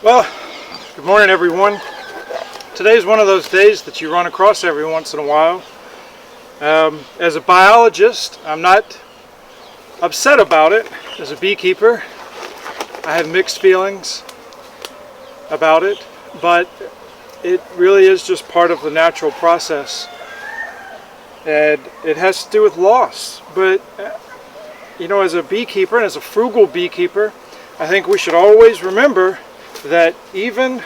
Well, good morning everyone. Today's one of those days that you run across every once in a while. As a biologist, I'm not upset about it. As a beekeeper, I have mixed feelings about it, but it really is just part of the natural process. And it has to do with loss. But, you know, as a beekeeper and as a frugal beekeeper, I think we should always remember that even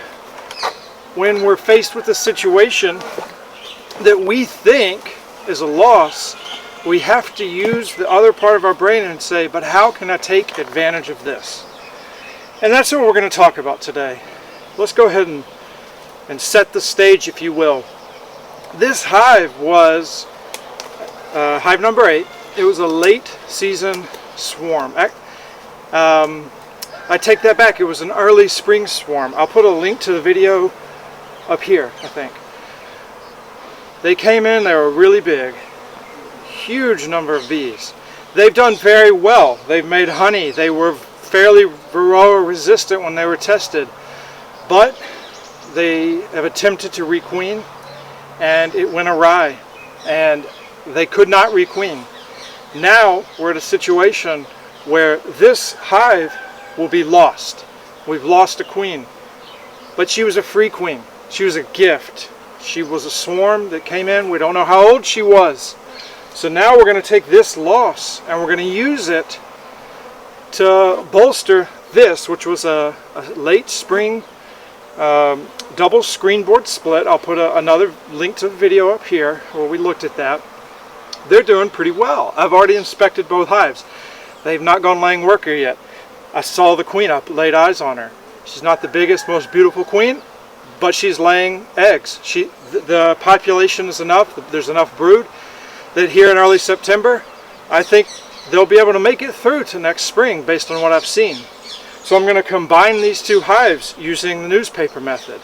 when we're faced with a situation that we think is a loss, we have to use the other part of our brain and say, but how can I take advantage of this? And that's what we're going to talk about today. Let's go ahead and set the stage, if you will. This hive was hive number 8. It was a late season swarm. I take that back. It was an early spring swarm. I'll put a link to the video up here, I think. They came in, they were really big. Huge number of bees. They've done very well. They've made honey. They were fairly varroa resistant when they were tested. But they have attempted to requeen and it went awry. And they could not requeen. Now we're at a situation where this hive will be lost. We've lost a queen. But she was a free queen. She was a gift. She was a swarm that came in. We don't know how old she was. So now we're going to take this loss and we're going to use it to bolster this, which was a late spring double screen board split. I'll put another link to the video up here where we looked at that. They're doing pretty well. I've already inspected both hives. They've not gone laying worker yet. I saw the queen up, laid eyes on her. She's not the biggest, most beautiful queen, but she's laying eggs. The population is enough, there's enough brood, that here in early September, I think they'll be able to make it through to next spring based on what I've seen. So I'm going to combine these two hives using the newspaper method.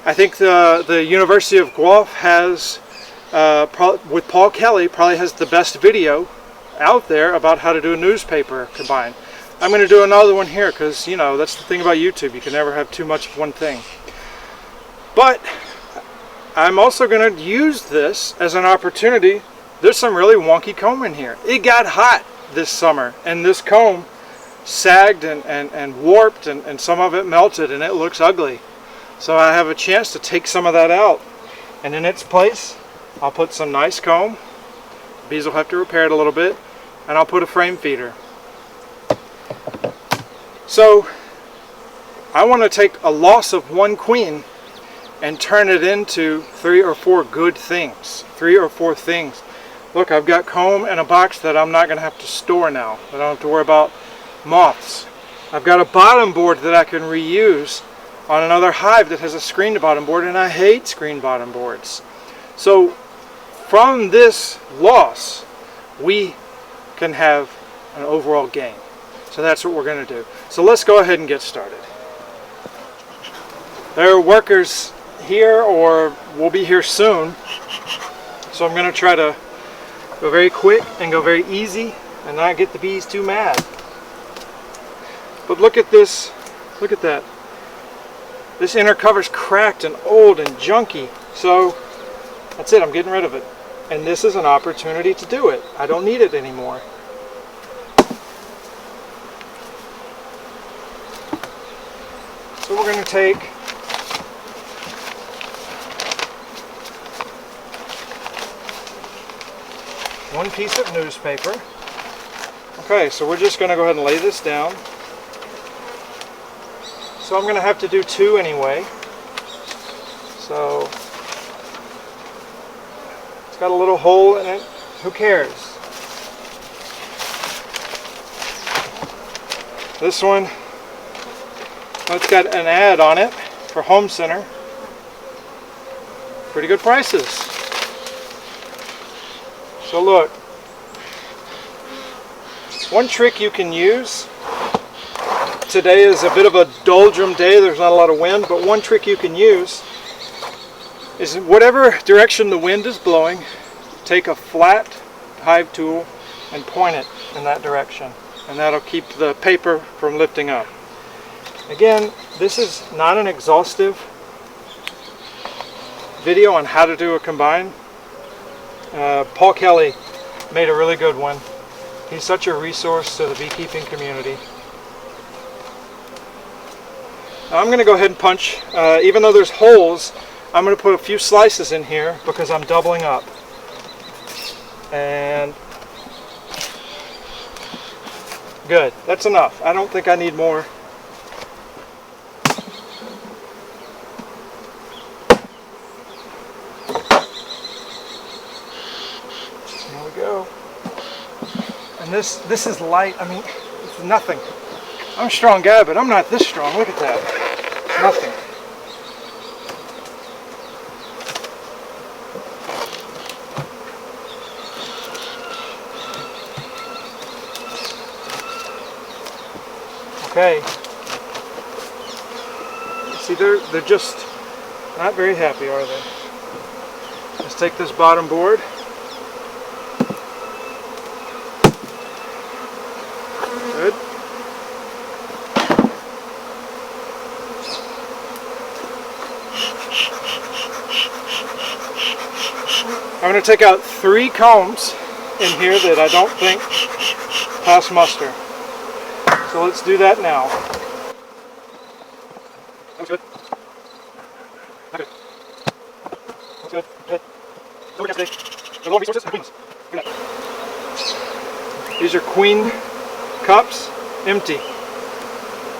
I think the University of Guelph has, with Paul Kelly, probably has the best video out there about how to do a newspaper combine. I'm going to do another one here because, you know, that's the thing about YouTube. You can never have too much of one thing. But I'm also going to use this as an opportunity. There's some really wonky comb in here. It got hot this summer and this comb sagged and warped and some of it melted and it looks ugly. So I have a chance to take some of that out. And in its place, I'll put some nice comb. Bees will have to repair it a little bit. And I'll put a frame feeder. So I want to take a loss of one queen and turn it into 3 or 4 good things. 3 or 4 things. Look, I've got comb and a box that I'm not going to have to store now. I don't have to worry about moths. I've got a bottom board that I can reuse on another hive that has a screened bottom board, and I hate screened bottom boards. So from this loss, we can have an overall gain. So that's what we're going to do. So let's go ahead and get started. There are workers here or will be here soon. So I'm going to try to go very quick and go very easy and not get the bees too mad. But look at this. Look at that. This inner cover's cracked and old and junky. So that's it. I'm getting rid of it. And this is an opportunity to do it. I don't need it anymore. So we're going to take one piece of newspaper. Okay, so we're just going to go ahead and lay this down. So I'm going to have to do 2 anyway. So it's got a little hole in it. Who cares? This one, it's got an ad on it for Home Center. Pretty good prices. So look, one trick you can use, today is a bit of a doldrum day, there's not a lot of wind, but one trick you can use is whatever direction the wind is blowing, take a flat hive tool and point it in that direction, and that'll keep the paper from lifting up. Again, this is not an exhaustive video on how to do a combine. Paul Kelly made a really good one. He's such a resource to the beekeeping community. Now I'm going to go ahead and punch. Even though there's holes, I'm going to put a few slices in here because I'm doubling up. And good. That's enough. I don't think I need more. There we go. And this is light. I mean, it's nothing. I'm a strong guy, but I'm not this strong. Look at that. Nothing. Okay. See, they're just not very happy, are they? Let's take this bottom board. Good. I'm going to take out 3 combs in here that I don't think pass muster. So let's do that now. That was good. Not good. That's good. Good. So we're going to today. The lower resources and queens. Look at that. These are queen cups, empty.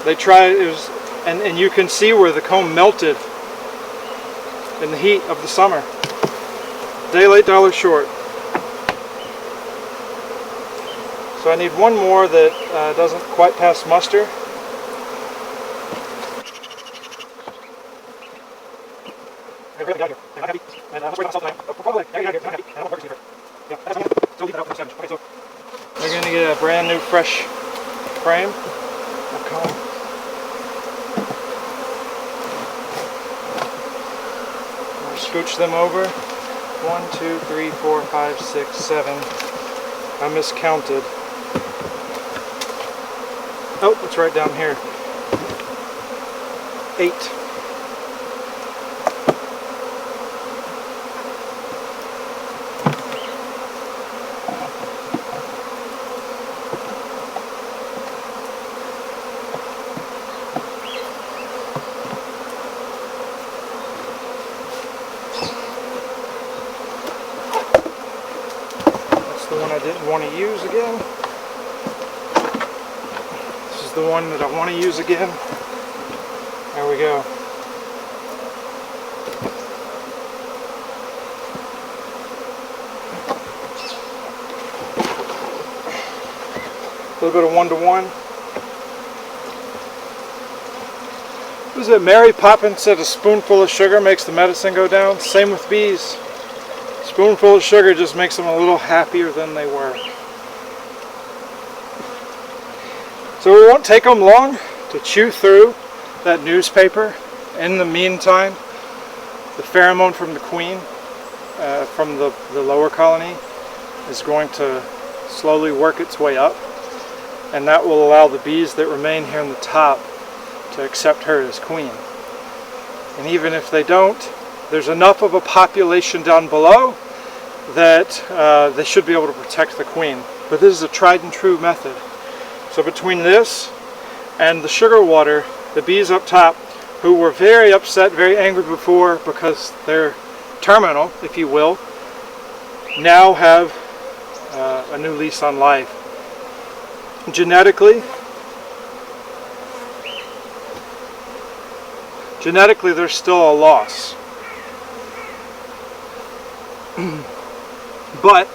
They tried, and you can see where the comb melted in the heat of the summer. Day late, dollar short. So I need one more that doesn't quite pass muster. We're going to get a brand new fresh frame. We'll scooch them over. 1, 2, 3, 4, 5, 6, 7. I miscounted. Oh, it's right down here. 8. That's the one I didn't want to use again. The one that I want to use again. There we go. A little bit of 1-to-1. What was it? Mary Poppins said a spoonful of sugar makes the medicine go down. Same with bees. A spoonful of sugar just makes them a little happier than they were. So it won't take them long to chew through that newspaper. In the meantime, the pheromone from the queen, from the lower colony, is going to slowly work its way up. And that will allow the bees that remain here on the top to accept her as queen. And even if they don't, there's enough of a population down below that they should be able to protect the queen. But this is a tried and true method. So between this and the sugar water, the bees up top, who were very upset, very angry before because they're terminal, if you will, now have a new lease on life. Genetically, there's still a loss. But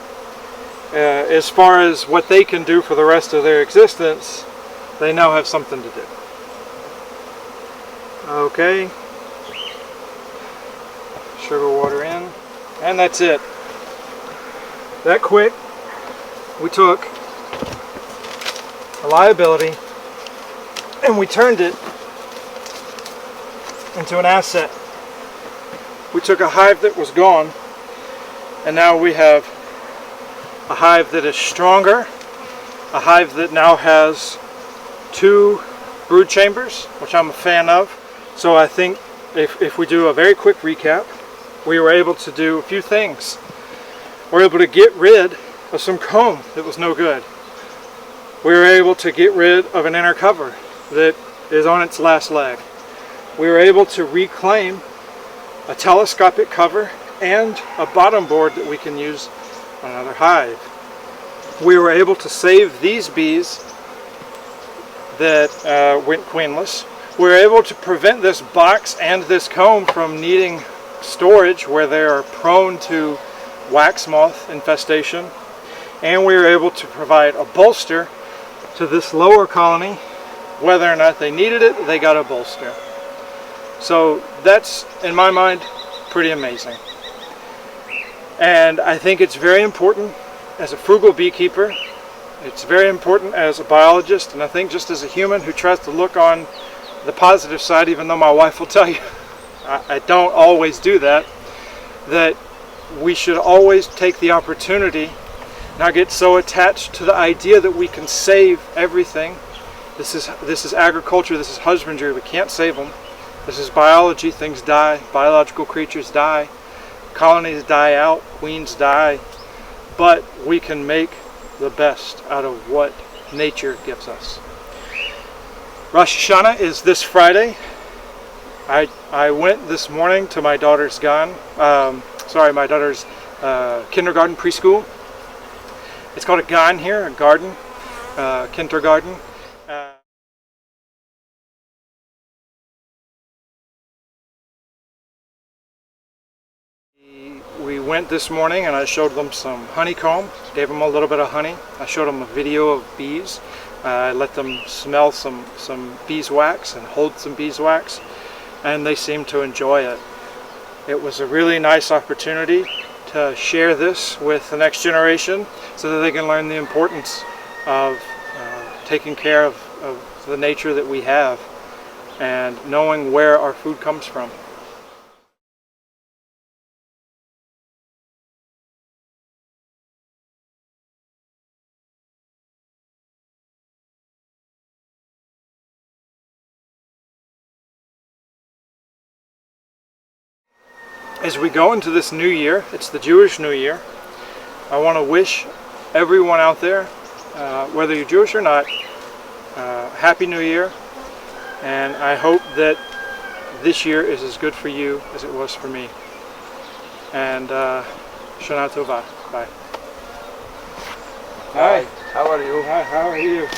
as far as what they can do for the rest of their existence, they now have something to do. Okay. Sugar water in. And that's it. That quick, we took a liability and we turned it into an asset. We took a hive that was gone, and now we have a hive that is stronger, a hive that now has 2 brood chambers, which I'm a fan of. So I think if we do a very quick recap, we were able to do a few things. We were able to get rid of some comb that was no good. We were able to get rid of an inner cover that is on its last leg. We were able to reclaim a telescopic cover and a bottom board that we can use on another hive. We were able to save these bees that went queenless. We were able to prevent this box and this comb from needing storage where they are prone to wax moth infestation. And we were able to provide a bolster to this lower colony. Whether or not they needed it, they got a bolster. So that's, in my mind, pretty amazing. And I think it's very important as a frugal beekeeper. It's very important as a biologist, and I think just as a human who tries to look on the positive side, even though my wife will tell you I don't always do that, that we should always take the opportunity, not get so attached to the idea that we can save everything. This is agriculture, this is husbandry, we can't save them. This is biology, things die, biological creatures die, colonies die out, queens die, but we can make the best out of what nature gives us. Rosh Hashanah is this Friday. I went this morning to my daughter's my daughter's kindergarten, preschool. It's called a gan here, a garden, kindergarten. We went this morning and I showed them some honeycomb, gave them a little bit of honey. I showed them a video of bees. I let them smell some beeswax and hold some beeswax, and they seemed to enjoy it. It was a really nice opportunity to share this with the next generation so that they can learn the importance of taking care of the nature that we have and knowing where our food comes from. As we go into this new year, it's the Jewish New Year, I want to wish everyone out there, whether you're Jewish or not, Happy New Year, and I hope that this year is as good for you as it was for me. And Shana Tova. Bye. Hi, how are you? Hi, how are you?